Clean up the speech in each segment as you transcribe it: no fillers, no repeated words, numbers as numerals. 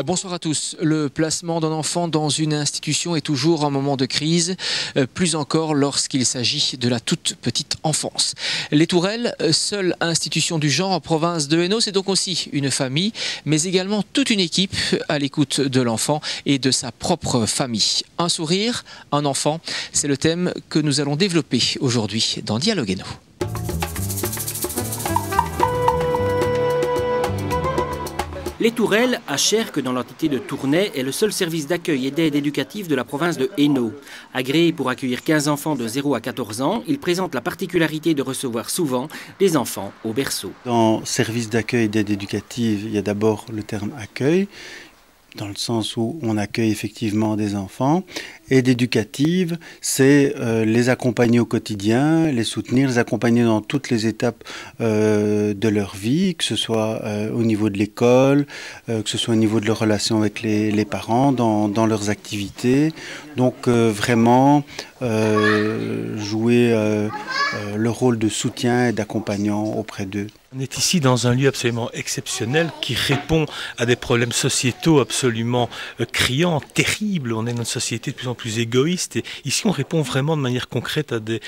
Bonsoir à tous. Le placement d'un enfant dans une institution est toujours un moment de crise, plus encore lorsqu'il s'agit de la toute petite enfance. Les Tourelles, seule institution du genre en province de Hainaut, c'est donc aussi une famille, mais également toute une équipe à l'écoute de l'enfant et de sa propre famille. Un sourire, un enfant, c'est le thème que nous allons développer aujourd'hui dans Dialogue Hainaut. Les Tourelles, à Cherques, dans l'entité de Tournai, est le seul service d'accueil et d'aide éducative de la province de Hainaut. Agréé pour accueillir 15 enfants de 0 à 14 ans, il présente la particularité de recevoir souvent des enfants au berceau. Dans service d'accueil et d'aide éducative, il y a d'abord le terme accueil, dans le sens où on accueille effectivement des enfants. Aide éducative, c'est les accompagner au quotidien, les soutenir, les accompagner dans toutes les étapes de leur vie, que ce soit au niveau de l'école, que ce soit au niveau de leur relation avec les parents, dans leurs activités. Donc vraiment jouer le rôle de soutien et d'accompagnant auprès d'eux. On est ici dans un lieu absolument exceptionnel qui répond à des problèmes sociétaux absolument criants, terribles. On est dans une société de plus en plus égoïste et ici on répond vraiment de manière concrète à des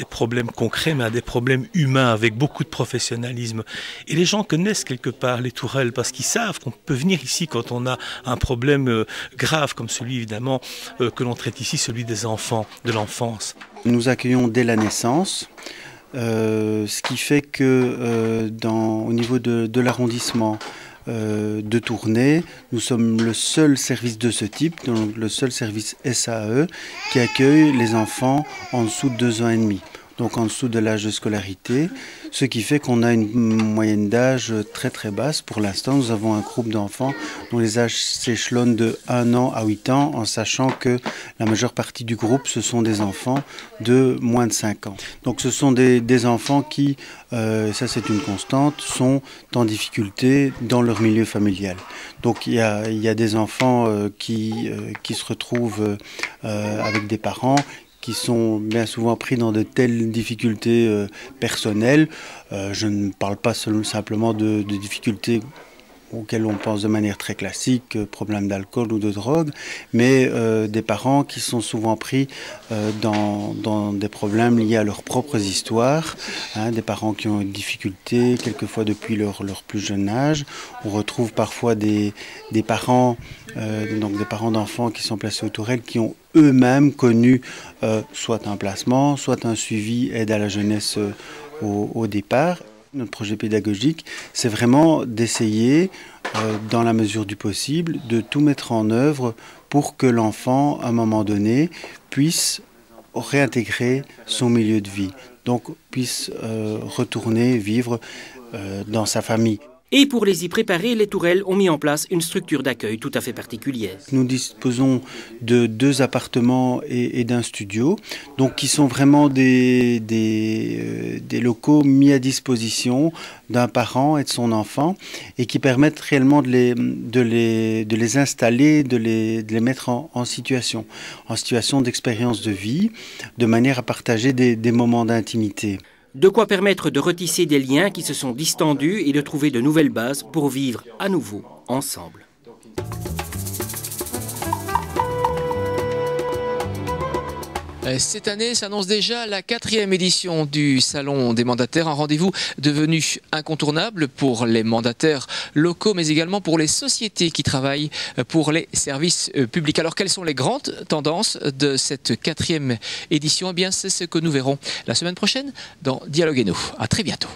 problèmes concrets, mais à des problèmes humains avec beaucoup de professionnalisme. Et les gens connaissent quelque part les Tourelles parce qu'ils savent qu'on peut venir ici quand on a un problème grave comme celui évidemment que l'on traite ici, celui des enfants, de l'enfance. Nous accueillons dès la naissance. Ce qui fait que au niveau de l'arrondissement de Tournai, nous sommes le seul service de ce type, donc le seul service SAE qui accueille les enfants en dessous de 2 ans et demi, donc en dessous de l'âge de scolarité, ce qui fait qu'on a une moyenne d'âge très très basse. Pour l'instant, nous avons un groupe d'enfants dont les âges s'échelonnent de 1 an à 8 ans, en sachant que la majeure partie du groupe, ce sont des enfants de moins de 5 ans. Donc ce sont des enfants qui, ça c'est une constante, sont en difficulté dans leur milieu familial. Donc il y a des enfants qui se retrouvent avec des parents qui sont bien souvent pris dans de telles difficultés personnelles. Je ne parle pas simplement de difficultés auxquelles on pense de manière très classique, problèmes d'alcool ou de drogue, mais des parents qui sont souvent pris dans des problèmes liés à leurs propres histoires, des parents qui ont des difficultés, quelquefois depuis leur plus jeune âge. On retrouve parfois des parents, donc des parents d'enfants qui sont placés aux Tourelles, qui ont eux-mêmes connu soit un placement, soit un suivi aide à la jeunesse au départ. Notre projet pédagogique, c'est vraiment d'essayer, dans la mesure du possible, de tout mettre en œuvre pour que l'enfant, à un moment donné, puisse réintégrer son milieu de vie, donc puisse retourner vivre dans sa famille. Et pour les y préparer, les Tourelles ont mis en place une structure d'accueil tout à fait particulière. Nous disposons de 2 appartements et d'un studio, donc qui sont vraiment des locaux mis à disposition d'un parent et de son enfant et qui permettent réellement de les installer, de les mettre en situation d'expérience de vie, de manière à partager des moments d'intimité. De quoi permettre de retisser des liens qui se sont distendus et de trouver de nouvelles bases pour vivre à nouveau ensemble. Cette année s'annonce déjà la 4e édition du Salon des mandataires, un rendez-vous devenu incontournable pour les mandataires locaux, mais également pour les sociétés qui travaillent pour les services publics. Alors, quelles sont les grandes tendances de cette 4e édition? Eh bien, c'est ce que nous verrons la semaine prochaine dans Dialogue Hainaut. À très bientôt.